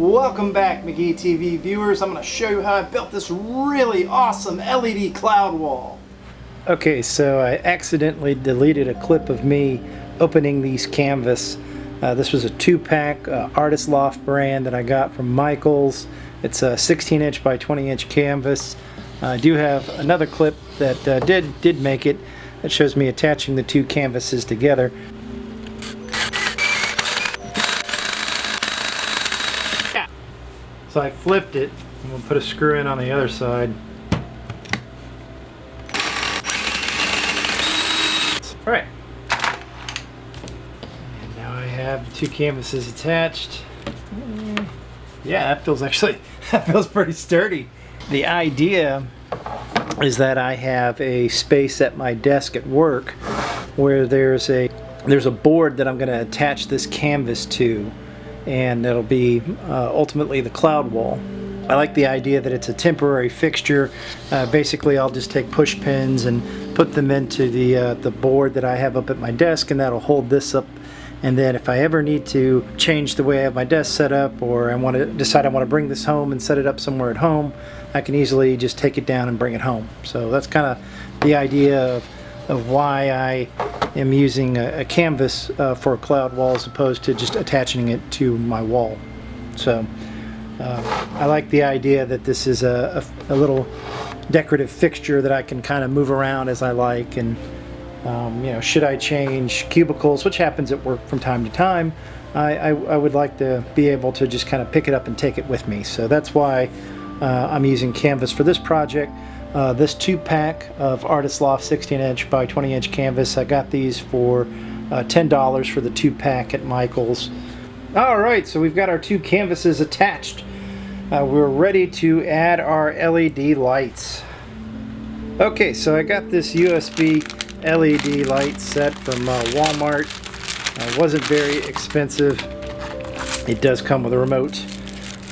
Welcome back, McGee TV viewers. I'm going to show you how I built this really awesome LED cloud wall. Okay, so I accidentally deleted a clip of me opening these canvas. This was a 2-pack Artist Loft brand that I got from Michaels. It's a 16-inch by 20-inch canvas. I do have another clip that did make it that shows me attaching the two canvases together. So I flipped it, and we'll put a screw in on the other side. Alright. And now I have the two canvases attached. Yeah, that feels pretty sturdy. The idea is that I have a space at my desk at work where there's a board that I'm going to attach this canvas to, and it'll be ultimately the cloud wall. I like the idea that it's a temporary fixture. Basically, I'll just take push pins and put them into the board that I have up at my desk, and that'll hold this up. And then if I ever need to change the way I have my desk set up, or I want to bring this home and set it up somewhere at home, I can easily just take it down and bring it home. So that's kind of the idea of why I am using a canvas for a cloud wall as opposed to just attaching it to my wall. So I like the idea that this is a little decorative fixture that I can kind of move around as I like, and you know, should I change cubicles, which happens at work from time to time, I would like to be able to just kind of pick it up and take it with me. So that's why I'm using canvas for this project. This 2-pack of Artist Loft 16-inch by 20-inch canvas, I got these for $10 for the 2-pack at Michaels. Alright, so we've got our two canvases attached. We're ready to add our LED lights. Okay, so I got this USB LED light set from Walmart. It wasn't very expensive. It does come with a remote.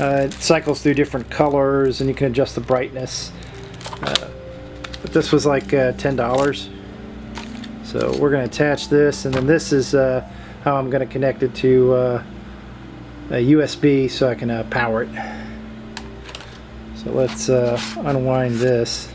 It cycles through different colors and you can adjust the brightness. But this was like $10. So we're going to attach this, and then this is how I'm going to connect it to a USB so I can power it. So let's unwind this.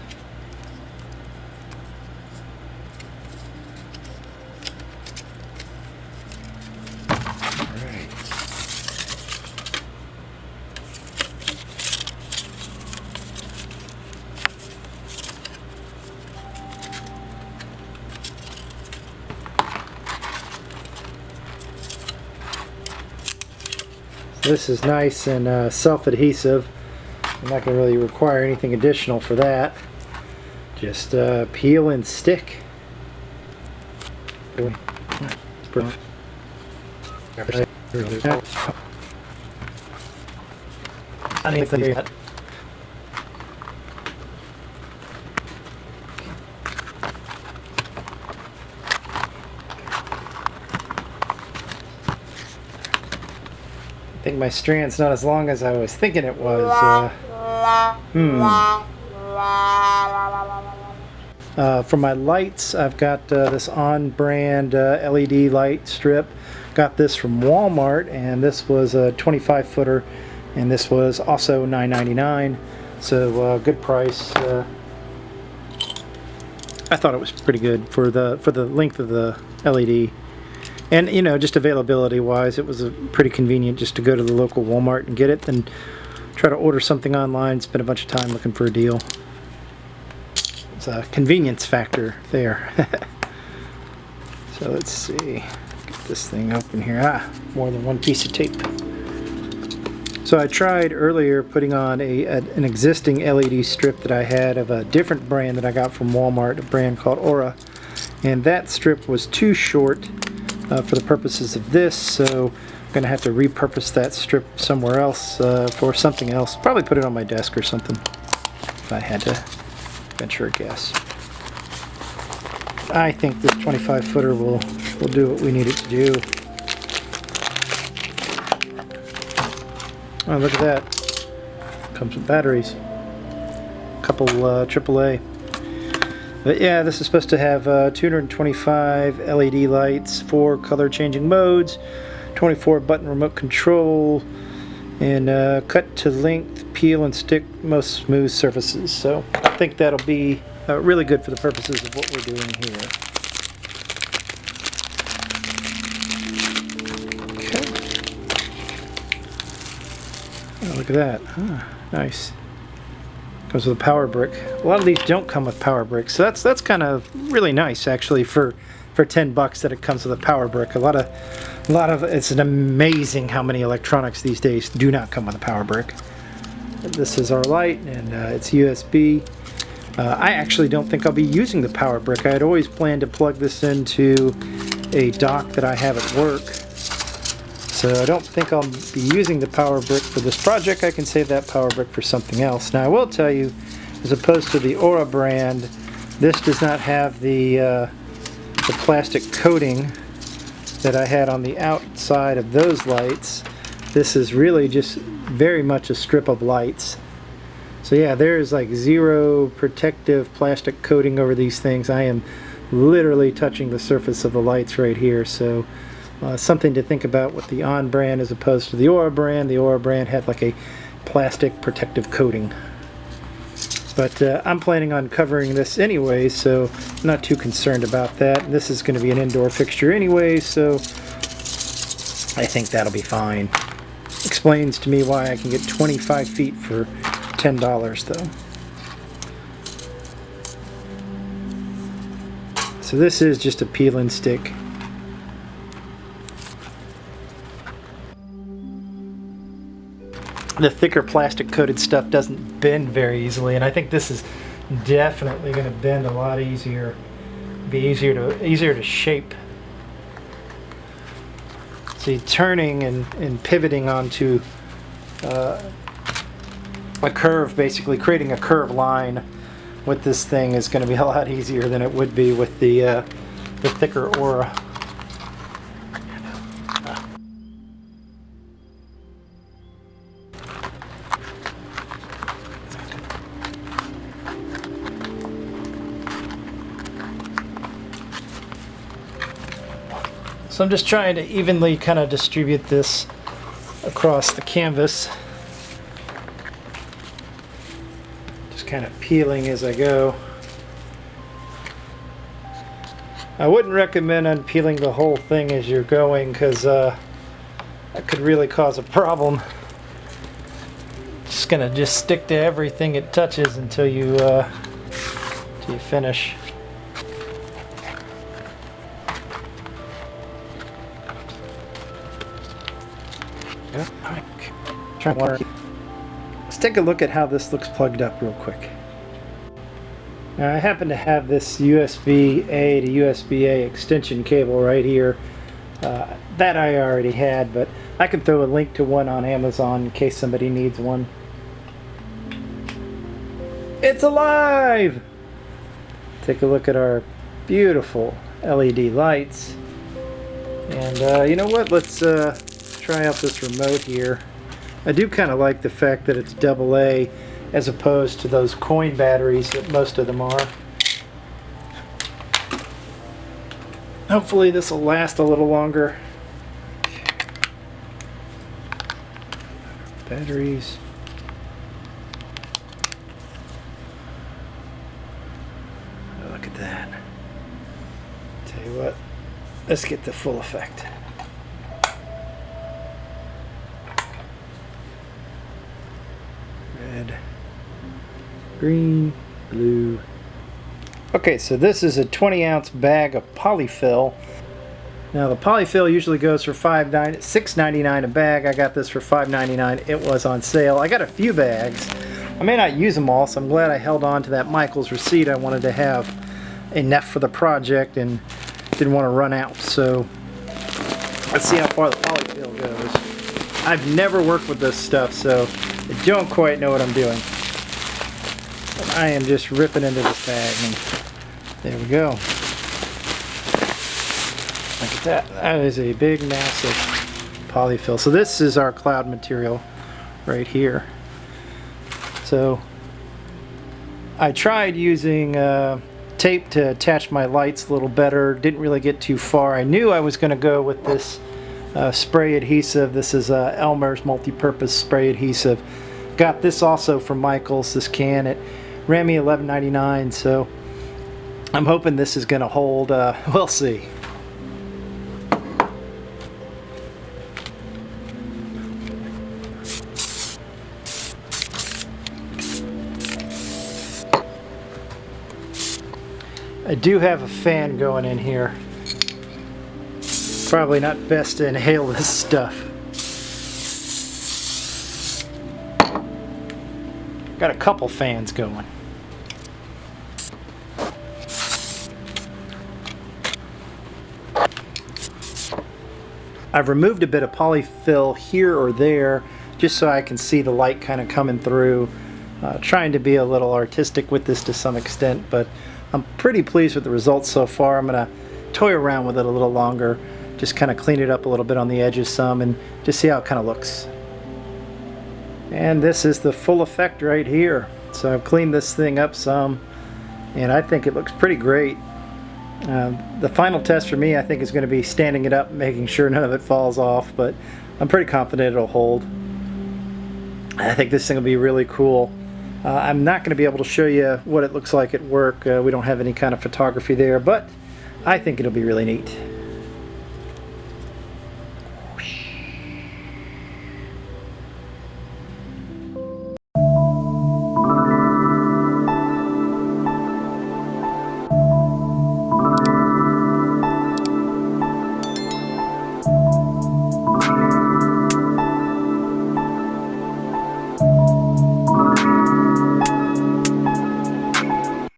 This is nice and self-adhesive. I'm not going to really require anything additional for that. Just peel and stick. I think my strand's not as long as I was thinking it was. For my lights, I've got this on-brand LED light strip. Got this from Walmart, and this was a 25-footer, and this was also $9.99. So good price. I thought it was pretty good for the length of the LED. And, you know, just availability wise, it was pretty convenient just to go to the local Walmart and get it, than try to order something online, spend a bunch of time looking for a deal. It's a convenience factor there. So let's see, get this thing open here. More than one piece of tape. So I tried earlier putting on an existing LED strip that I had of a different brand that I got from Walmart, a brand called Aura, and that strip was too short for the purposes of this, so I'm going to have to repurpose that strip somewhere else for something else. Probably put it on my desk or something, if I had to venture a guess. I think this 25-footer will do what we need it to do. Oh, look at that. Comes with batteries. A couple AAA. But yeah, this is supposed to have 225 LED lights, 4 color changing modes, 24 button remote control, and cut to length, peel and stick most smooth surfaces. So I think that'll be really good for the purposes of what we're doing here. Okay. Oh, look at that. Huh, nice. Comes with a power brick. A lot of these don't come with power bricks, so that's kind of really nice actually for $10 that it comes with a power brick. A lot of it's an amazing how many electronics these days do not come with a power brick. This is our light, and it's USB. I actually don't think I'll be using the power brick. I had always planned to plug this into a dock that I have at work, so I don't think I'll be using the power brick for this project. I can save that power brick for something else. Now I will tell you, as opposed to the Aura brand, this does not have the plastic coating that I had on the outside of those lights. This is really just very much a strip of lights. So yeah, there is like zero protective plastic coating over these things. I am literally touching the surface of the lights right here. So something to think about with the On brand as opposed to the Aura brand. The Aura brand had like a plastic protective coating. But I'm planning on covering this anyway, so I'm not too concerned about that. This is going to be an indoor fixture anyway, so I think that'll be fine. Explains to me why I can get 25 feet for $10 though. So this is just a peel and stick. The thicker plastic coated stuff doesn't bend very easily, and I think this is definitely going to bend a lot easier. Be easier to shape. See, turning and pivoting onto a curve, basically creating a curved line with this thing is going to be a lot easier than it would be with the thicker Aura. So I'm just trying to evenly kind of distribute this across the canvas. Just kind of peeling as I go. I wouldn't recommend unpeeling the whole thing as you're going, because that could really cause a problem. Just gonna just stick to everything it touches until you finish. Let's take a look at how this looks plugged up real quick. Now I happen to have this USB-A to USB-A extension cable right here. That I already had, but I can throw a link to one on Amazon in case somebody needs one. It's alive! Take a look at our beautiful LED lights. And you know what? Let's try out this remote here. I do kind of like the fact that it's AA as opposed to those coin batteries that most of them are. Hopefully this will last a little longer. Batteries. Oh, look at that. Tell you what, let's get the full effect. Red, green, blue. Okay, so this is a 20-ounce bag of Polyfill. Now the Polyfill usually goes for $6.99 a bag. I got this for $5.99. It was on sale. I got a few bags. I may not use them all, so I'm glad I held on to that Michael's receipt. I wanted to have enough for the project and didn't want to run out. So let's see how far the Polyfill goes. I've never worked with this stuff, so I don't quite know what I'm doing. But I am just ripping into this bag, and there we go. Look at that. That is a big, massive Polyfill. So this is our cloud material right here. So I tried using tape to attach my lights a little better. Didn't really get too far. I knew I was going to go with this spray adhesive. This is Elmer's Multipurpose spray adhesive. Got this also from Michael's, this can. It ran me $11.99, so I'm hoping this is going to hold. We'll see. I do have a fan going in here. Probably not best to inhale this stuff. Got a couple fans going. I've removed a bit of polyfill here or there just so I can see the light kind of coming through. Trying to be a little artistic with this to some extent, but I'm pretty pleased with the results so far. I'm going to toy around with it a little longer, just kind of clean it up a little bit on the edges some and just see how it kind of looks. And this is the full effect right here. So I've cleaned this thing up some and I think it looks pretty great. The final test for me I think is going to be standing it up, making sure none of it falls off, but I'm pretty confident it'll hold. I think this thing will be really cool. I'm not going to be able to show you what it looks like at work. We don't have any kind of photography there, but I think it'll be really neat.